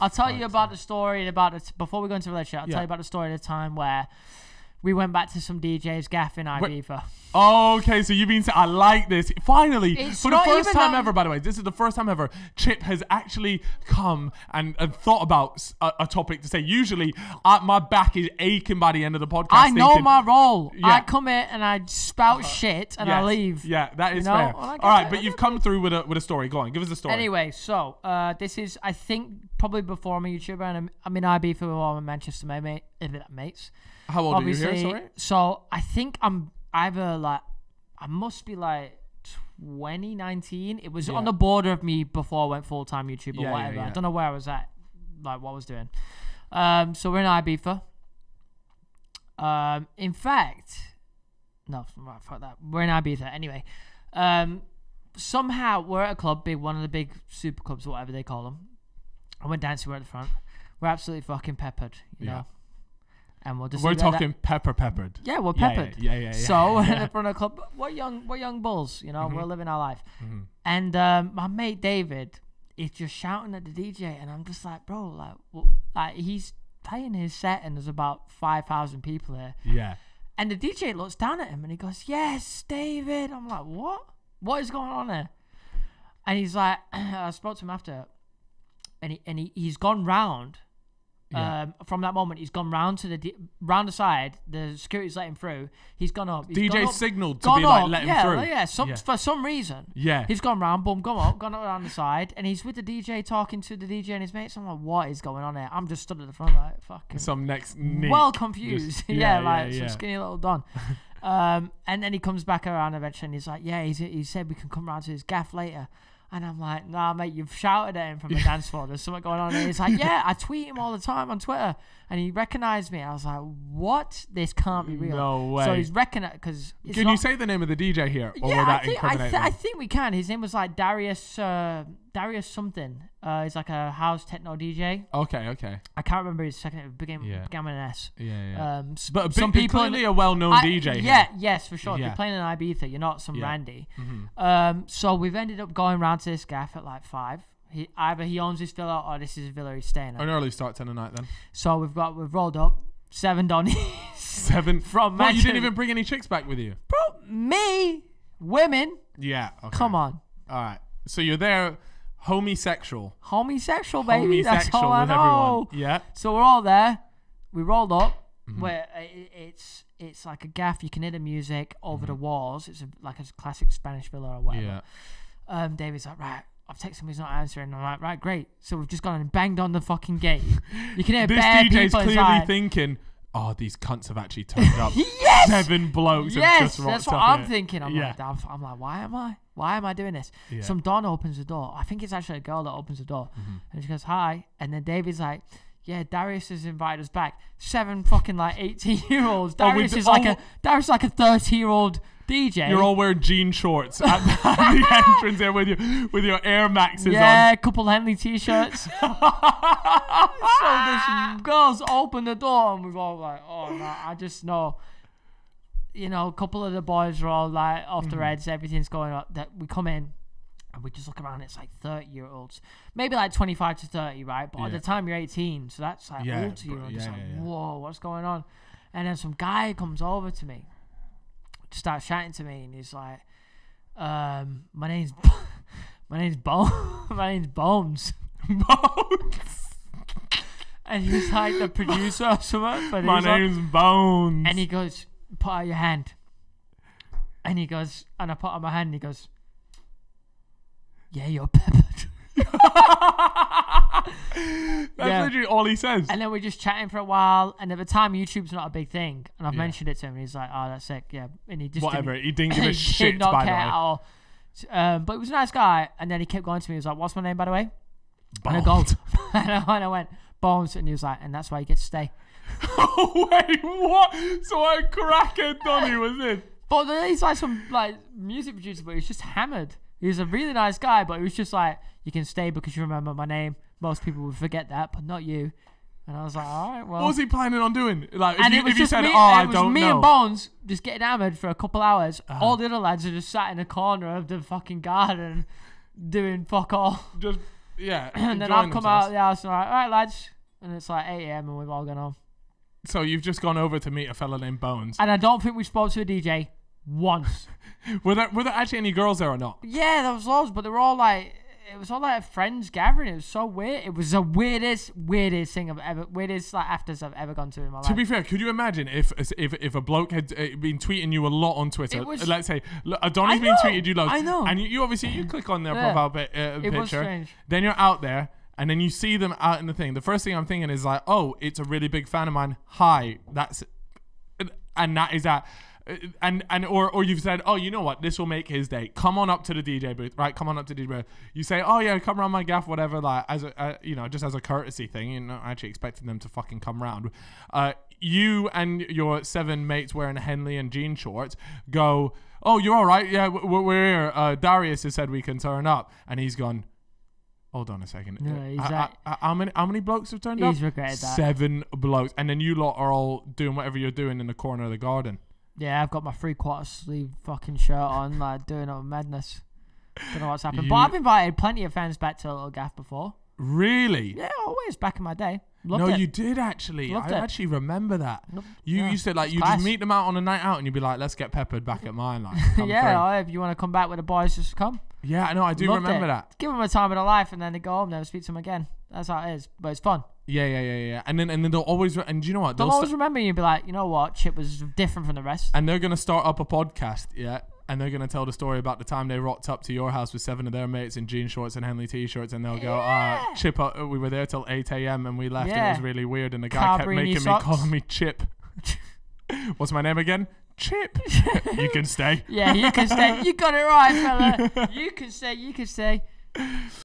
I'll tell you about the story about it before we go into the relationship. I'll tell you about the story of the time where we went back to some DJ's gaff in Ibiza. Okay, so you've been I like this. Finally, It's for the not first even time that- ever, by the way, this is the first time ever Chip has actually come and thought about a topic to say. Usually, my back is aching by the end of the podcast. I know thinking, my role. Yeah. I come here and I spout shit and I leave. Yeah, that is You know? fair. Well, I get All right, that, but I you've get come through with a story. Go on, give us the story. Anyway, so this is, I think, probably before I'm a YouTuber, and I'm in Ibiza with all my Manchester mates. How old Obviously, are you here? Sorry. So I think I'm either like, I must be like 2019. It was on the border of me before I went full-time YouTube or whatever. I don't know where I was at, like what I was doing. So we're in Ibiza. In fact, no, right, fuck that. We're in Ibiza anyway. Somehow we're at a club, one of the big super clubs, whatever they call them. I went dancing. We're at the front. We're absolutely fucking peppered, you know. And we're talking peppered. Yeah, we're peppered. Yeah. So we're in the front of the club. We're young bulls, you know. We're living our life. And my mate David is just shouting at the DJ, and I'm just like, bro, like he's playing his set, and there's about 5,000 people here. Yeah. And the DJ looks down at him, and he goes, "Yes, David." I'm like, "What? What is going on here?" And he's like, I spoke to him after, and he's gone round. From that moment, he's gone round to round the side. The security's let him through. He's gone up. DJ signaled to be like, let him through. Yeah, for some reason. Yeah. He's gone round, boom, gone up around the side, and he's with the DJ talking to the DJ and his mates. I'm like, what is going on here? I'm just stood at the front like, fucking. Some next Nick. Well confused. Just, some skinny little Don. And then he comes back around eventually, and he's like, yeah, he said we can come round to his gaff later. And I'm like, nah, mate, you've shouted at him from the dance floor. There's something going on. And he's like, yeah, I tweet him all the time on Twitter. And he recognized me. I was like, what? This can't be real. No way. So he's recognized, because... Can you say the name of the DJ here? Or will that incriminate I think we can. His name was like Darius something. He's like a house techno DJ. Okay. I can't remember his second name. It began with an S. Yeah. But some people clearly a well-known DJ here. Yeah, yes, for sure. If Yeah. you're playing in Ibiza, you're not some randy. Mm-hmm. So we've ended up going round to this gaff at like 5. Either he owns his villa or this is his villa he's staying at. An early start to the night then. So we've rolled up 7 Donnies. 7 from What, you didn't even bring any chicks back with you? Bro, me, women. Yeah. Okay. Come on. All right. So you're there, homosexual, baby. That's all I with know. everyone. Yeah. So we're all there. We rolled up. Where it's like a gaff. You can hear the music over the walls. It's like a classic Spanish villa or whatever. Yeah. David's like, right, I've texted him, he's not answering. I'm like, right, great. So we've just gone and banged on the fucking gate. You can hear This bare DJ's people clearly inside. thinking, oh, these cunts have actually turned up. Yes! 7 blokes have just rocked that's what up I'm here. thinking. I'm like, why am I doing this? Yeah. Some Don opens the door. I think it's actually a girl that opens the door. And she goes, hi. And then David's like, yeah, Darius has invited us back. 7 fucking like 18-year-olds. Darius is like a 30-year-old DJ. You're all wearing jean shorts at the entrance there with your Air Maxes on. Yeah, a couple Henley t-shirts. So this girls open the door and we're all like, oh no, I just know. You know, a couple of the boys are all like off their heads, everything's going up. That we come in and we just look around, it's like 30-year-olds. Maybe like 25 to 30, right? But at the time you're 18, so that's like old to you. Just whoa, what's going on? And then some guy comes over to me, starts chatting to me, and he's like, my name's Bones. Bones. And he's like the producer or something. But My name's Bones. And he goes, put out your hand. And he goes, and I put out my hand, and he goes, yeah, you're peppered. That's literally all he says. And then we're just chatting for a while, and at the time YouTube's not a big thing, and I've mentioned it to him, and he's like, oh, that's sick, yeah. And he just he didn't give a shit, did not by the care way. at all. But he was a nice guy, and then he kept going to me. He was like, what's my name, by the way? Bones. And I go, and I went, Bones, and he was like, and that's why you get to stay. Wait, what? So a crackhead Donny was in? But he's like some like music producer, but he's just hammered. He was a really nice guy, but he was just like, you can stay because you remember my name. Most people would forget that, but not you. And I was like, all right, well. What was he planning on doing? Like, And if you said, me, I it was don't me know. and Bones just getting hammered for a couple hours. All the other lads are just sat in a corner of the fucking garden doing fuck all. Just Yeah. And then I've come out of the house and I'm like, all right, lads. And it's like 8 a.m. and we've all gone home. So you've just gone over to meet a fella named Bones. And I don't think we spoke to a DJ once. Were there actually any girls there or not? Yeah, there was loads, but they were all like, it was all like a friends gathering. It was so weird. It was the weirdest thing weirdest like afters I've ever gone to in my life. To be fair, could you imagine if a bloke had been tweeting you a lot on Twitter? Let's say Adonis been tweeted you loads. I know. And you obviously you click on their profile picture. It was strange. Then you're out there. And then you see them out in the thing. The first thing I'm thinking is like, oh, it's a really big fan of mine. Hi, and that is that. Or you've said, oh, you know what? This will make his day. Come on up to the DJ booth, right? Come on up to the DJ booth. You say, oh yeah, come around my gaff, whatever. Like as a, just as a courtesy thing. You're not actually expecting them to fucking come round. You and your 7 mates wearing Henley and jean shorts go, oh, you're all right. Yeah, we're here. Darius has said we can turn up, and he's gone. Hold on a second. No, how many blokes have turned up? He's regretted that. 7 blokes. And then you lot are all doing whatever you're doing in the corner of the garden. Yeah, I've got my 3/4 sleeve fucking shirt on, like doing all madness. Don't know what's happened. But I've invited plenty of fans back to a little gaff before. Really? Yeah, always back in my day. No, you did actually. I actually remember that. You said like you just meet them out on a night out and you'd be like, let's get peppered back at mine. Like, yeah, if you want to come back with the boys, just come. Yeah, I know. I do remember that. Give them a time of their life and then they go home, never speak to them again. That's how it is. But it's fun. Yeah. And then they'll always, and you know what? They'll always remember you and be like, you know what? Chip was different from the rest. And they're going to start up a podcast, yeah? And they're going to tell the story about the time they rocked up to your house with 7 of their mates in jean shorts and Henley t-shirts, and they'll go, Chip, we were there till 8 a.m. and we left. It was really weird, and the guy kept making me calling me Chip. What's my name again? Chip. You can stay. Yeah, you can stay. You got it right, fella. You can stay.